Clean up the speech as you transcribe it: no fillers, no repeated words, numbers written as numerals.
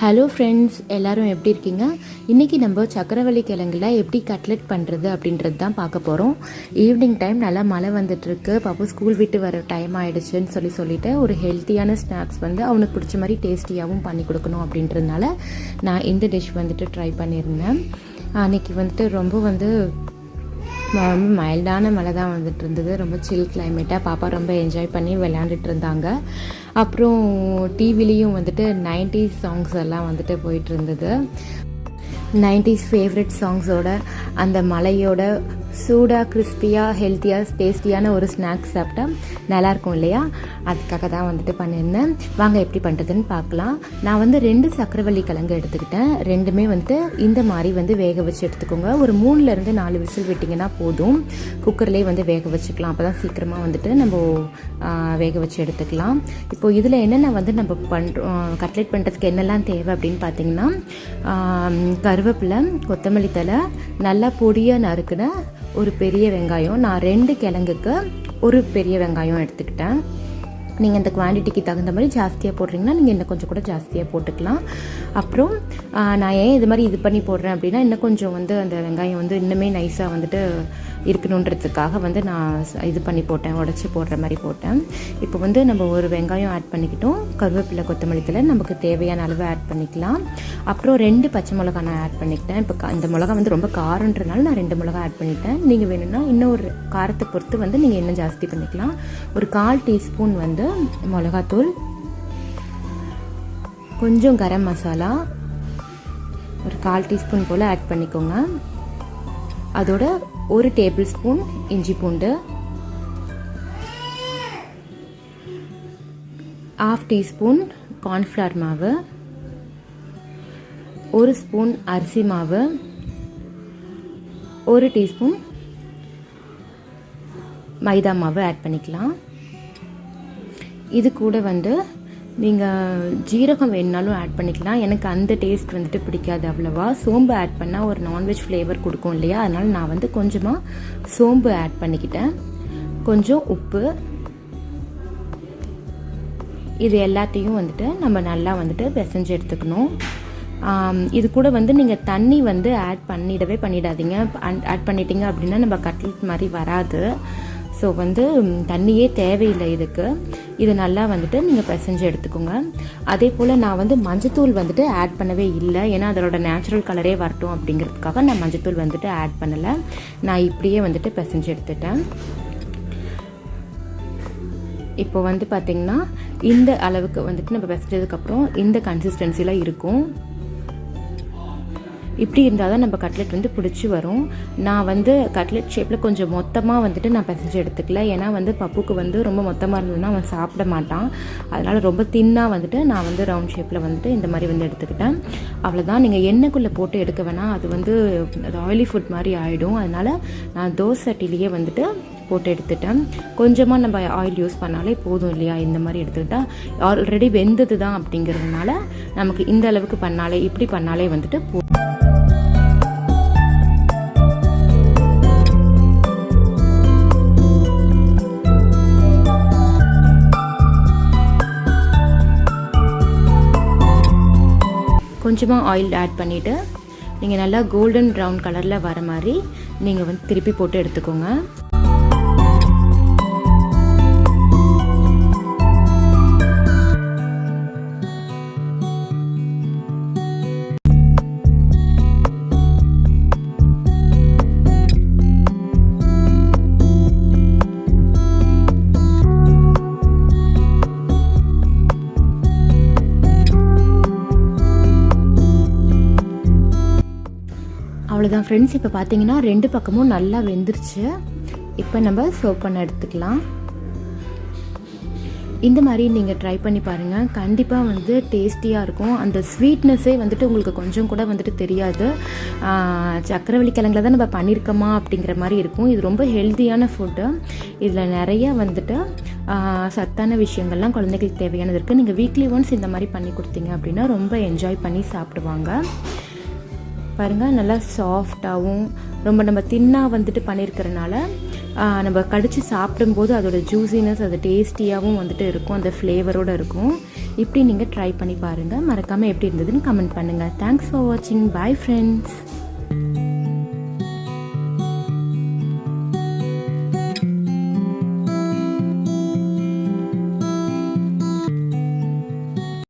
Hello friends, எல்லோரும் எப்படி இருக்கீங்க? இன்றைக்கி நம்ம சக்கரவள்ளி கிழங்குல எப்படி கட்லெட் பண்ணுறது அப்படின்றது தான் பார்க்க போகிறோம். ஈவினிங் டைம் நல்லா மழை வந்துட்டுருக்கு, பாப்பா ஸ்கூல் விட்டு வர டைம் ஆகிடுச்சுன்னு சொல்லிட்டு ஒரு ஹெல்த்தியான ஸ்நாக்ஸ் வந்து அவனுக்கு பிடிச்ச மாதிரி டேஸ்டியாகவும் பண்ணி கொடுக்கணும் அப்படின்றதுனால நான் இந்த டிஷ் வந்துட்டு ட்ரை பண்ணியிருந்தேன். அன்றைக்கி வந்துட்டு ரொம்ப மைல்டான மழை தான் வந்துட்டு இருந்தது. ரொம்ப சில் கிளைமேட்டாக பாப்பா ரொம்ப என்ஜாய் பண்ணி விளையாண்டுட்டு இருந்தாங்க. அப்புறம் டிவிலையும் வந்துட்டு 90s சாங்ஸ் எல்லாம் வந்துட்டு போயிட்டு இருந்தது. 90s ஃபேவரட் சாங்ஸோட அந்த மலையோட சூடாக கிறிஸ்பியாக ஹெல்த்தியாக டேஸ்டியான ஒரு ஸ்நாக்ஸ் சாப்பிட்டா நல்லாயிருக்கும் இல்லையா? அதுக்காக தான் வந்துட்டு பண்ணியிருந்தேன். வாங்க எப்படி பண்ணுறதுன்னு பார்க்கலாம். நான் வந்து 2 சக்கரவள்ளி கிழங்கு எடுத்துக்கிட்டேன். ரெண்டுமே வந்துட்டு இந்த மாதிரி வந்து வேக வச்சு எடுத்துக்கோங்க. ஒரு 3லேருந்து 4 விசில் விட்டிங்கன்னா போதும். குக்கர்லேயே வந்து வேக வச்சுக்கலாம். அப்போ தான் சீக்கிரமாக வந்துட்டு நம்ம வேக வச்சு எடுத்துக்கலாம். இப்போது இதில் என்னென்ன வந்து நம்ம கட்லெட் பண்ணுறதுக்கு என்னெல்லாம் தேவை அப்படின்னு பார்த்தீங்கன்னா, கருவேப்பிலை, கொத்தமல்லி தழை, நல்லா பொடியாக நறுக்குன ஒரு பெரிய வெங்காயம். நான் 2 கிழங்குக்கு ஒரு பெரிய வெங்காயம் எடுத்துக்கிட்டேன். நீங்கள் இந்த குவான்டிட்டிக்கு தகுந்த மாதிரி ஜாஸ்தியாக போடுறீங்கன்னா நீங்கள் இன்னும் கொஞ்சம் கூட ஜாஸ்தியாக போட்டுக்கலாம். அப்புறம் நான் ஏன் இது மாதிரி இது பண்ணி போடுறேன் அப்படின்னா, இன்னும் கொஞ்சம் வந்து அந்த வெங்காயம் வந்து இன்னுமே நைஸாக வந்துட்டு இருக்கணுன்றதுக்காக வந்து நான் இது பண்ணி போட்டேன், உடச்சி போடுற மாதிரி போட்டேன். இப்போ வந்து நம்ம ஒரு வெங்காயம் ஆட் பண்ணிக்கிட்டோம். கருவேப்பிலை, கொத்தமல்லி தழை நமக்கு தேவையான அளவு ஆட் பண்ணிக்கலாம். அப்புறம் 2 பச்சை மிளகா நான் ஆட் பண்ணிக்கிட்டேன். இப்போ இந்த மிளகா வந்து ரொம்ப காரன்றனால நான் 2 மிளகா ஆட் பண்ணிட்டேன். நீங்கள் வேணும்னா இன்னும் ஒரு காரத்தை பொறுத்து வந்து நீங்கள் இன்னும் ஜாஸ்தி பண்ணிக்கலாம். ஒரு 1/4 டீஸ்பூன் வந்து மிளகாத்தூள், கொஞ்சம் கரம் மசாலா ஒரு 1/4 டீஸ்பூன் போல் ஆட் பண்ணிக்கோங்க. அதோட 1 டேபிள் ஸ்பூன் இஞ்சி பூண்டு, 1/2 டீஸ்பூன் கார்ன்ஃப்ளவர் மாவு, 1 ஸ்பூன் அரிசி மாவு, 1 டீஸ்பூன் மைதா மாவு ஆட் பண்ணிக்கலாம். இது கூட வந்து நீங்கள் ஜீரகம் வேணுனாலும் ஆட் பண்ணிக்கலாம். எனக்கு அந்த டேஸ்ட் வந்துட்டு பிடிக்காது அவ்வளோவா. சோம்பு ஆட் பண்ணால் ஒரு நான்வெஜ் ஃப்ளேவர் கொடுக்கும் இல்லையா? அதனால் நான் வந்து கொஞ்சமாக சோம்பு ஆட் பண்ணிக்கிட்டேன். கொஞ்சம் உப்பு. இது எல்லாத்தையும் வந்துட்டு நம்ம நல்லா வந்துட்டு பிசைஞ்சு எடுத்துக்கணும். இது கூட வந்து நீங்கள் தண்ணி வந்து ஆட் பண்ணிடாதீங்க. ஆட் பண்ணிட்டீங்க அப்படின்னா நம்ம கட்லெட் மாதிரி வராது. ஸோ வந்து தண்ணியே தேவையில்லை இதுக்கு. இது நல்லா வந்துட்டு நீங்கள் பிசைஞ்சு எடுத்துக்கோங்க. அதே போல் நான் வந்து மஞ்சத்தூள் வந்துட்டு ஆட் பண்ணவே இல்லை. ஏன்னா அதோட நேச்சுரல் கலரே வரட்டும் அப்படிங்கிறதுக்காக நான் மஞ்சத்தூள் வந்துட்டு ஆட் பண்ணலை. நான் இப்படியே வந்துட்டு பிசைஞ்சு எடுத்துட்டேன். இப்போ வந்து பார்த்திங்கன்னா இந்த அளவுக்கு வந்துட்டு நம்ம பிசைஞ்சதுக்கப்புறம் இந்த கன்சிஸ்டன்சியில் இருக்கும். இப்படி இருந்தால் தான் நம்ம கட்லெட் வந்து பிடிச்சி வரும். நான் வந்து கட்லெட் ஷேப்பில் கொஞ்சம் மொத்தமாக வந்துட்டு நான் பிசைஞ்சு எடுத்துக்கல. ஏன்னா வந்து பப்புக்கு வந்து ரொம்ப மொத்தமாக இருந்ததுன்னா அவன் சாப்பிட மாட்டான். அதனால் ரொம்ப தின்னாக வந்துட்டு நான் வந்து ரவுண்ட் ஷேப்பில் வந்துட்டு இந்த மாதிரி வந்து எடுத்துக்கிட்டேன். அவ்வளோதான். நீங்கள் எண்ணெய்க்குள்ளே போட்டு எடுக்க வேணாம், அது வந்து ஆயிலி ஃபுட் மாதிரி ஆகிடும். அதனால் நான் தோசை சட்டிலேயே வந்துட்டு போட்டு எடுத்துட்டேன். கொஞ்சமாக நம்ம ஆயில் யூஸ் பண்ணாலே போதும் இல்லையா? இந்த மாதிரி எடுத்துக்கிட்டால் ஆல்ரெடி வெந்தது தான் அப்படிங்கிறதுனால நமக்கு இந்த அளவுக்கு பண்ணாலே, இப்படி பண்ணாலே வந்துட்டு கொஞ்சமாக ஆயில் ஆட் பண்ணிவிட்டு நீங்கள் நல்லா கோல்டன் ப்ரௌன் கலரில் வர மாதிரி நீங்கள் வந்து திருப்பி போட்டு எடுத்துக்கோங்க. அவ்வளோதான் ஃப்ரெண்ட்ஸ். இப்போ பார்த்தீங்கன்னா 2 பக்கமும் நல்லா வெந்துருச்சு. இப்போ நம்ம சர்வ் பண்ண எடுத்துக்கலாம். இந்த மாதிரி நீங்கள் ட்ரை பண்ணி பாருங்கள். கண்டிப்பாக வந்து டேஸ்டியாக இருக்கும். அந்த ஸ்வீட்னஸே வந்துட்டு உங்களுக்கு கொஞ்சம் கூட வந்துட்டு தெரியாது. சக்கரவள்ளி கிழங்குல தான் நம்ம பண்ணியிருக்கோமா அப்படிங்கிற மாதிரி இருக்கும். இது ரொம்ப ஹெல்த்தியான ஃபுட்டு. இதில் நிறைய வந்துட்டு சத்தான விஷயங்கள்லாம் குழந்தைகளுக்கு தேவையானது இருக்குது. நீங்கள் வீக்லி ஒன்ஸ் இந்த மாதிரி பண்ணி கொடுத்தீங்க அப்படின்னா ரொம்ப என்ஜாய் பண்ணி சாப்பிடுவாங்க. பாருங்கள், நல்லா சாஃப்டாகவும் ரொம்ப நம்ம தின்னாக வந்துட்டு பண்ணியிருக்கிறனால நம்ம கடித்து சாப்பிடும்போது அதோட ஜூஸினஸ் அது டேஸ்டியாகவும் வந்துட்டு இருக்கும், அந்த ஃப்ளேவரோடு இருக்கும். இப்படி நீங்கள் ட்ரை பண்ணி பாருங்கள். மறக்காமல் எப்படி இருந்ததுன்னு கமெண்ட் பண்ணுங்கள். தேங்க்ஸ் ஃபார் வாட்சிங். Bye friends.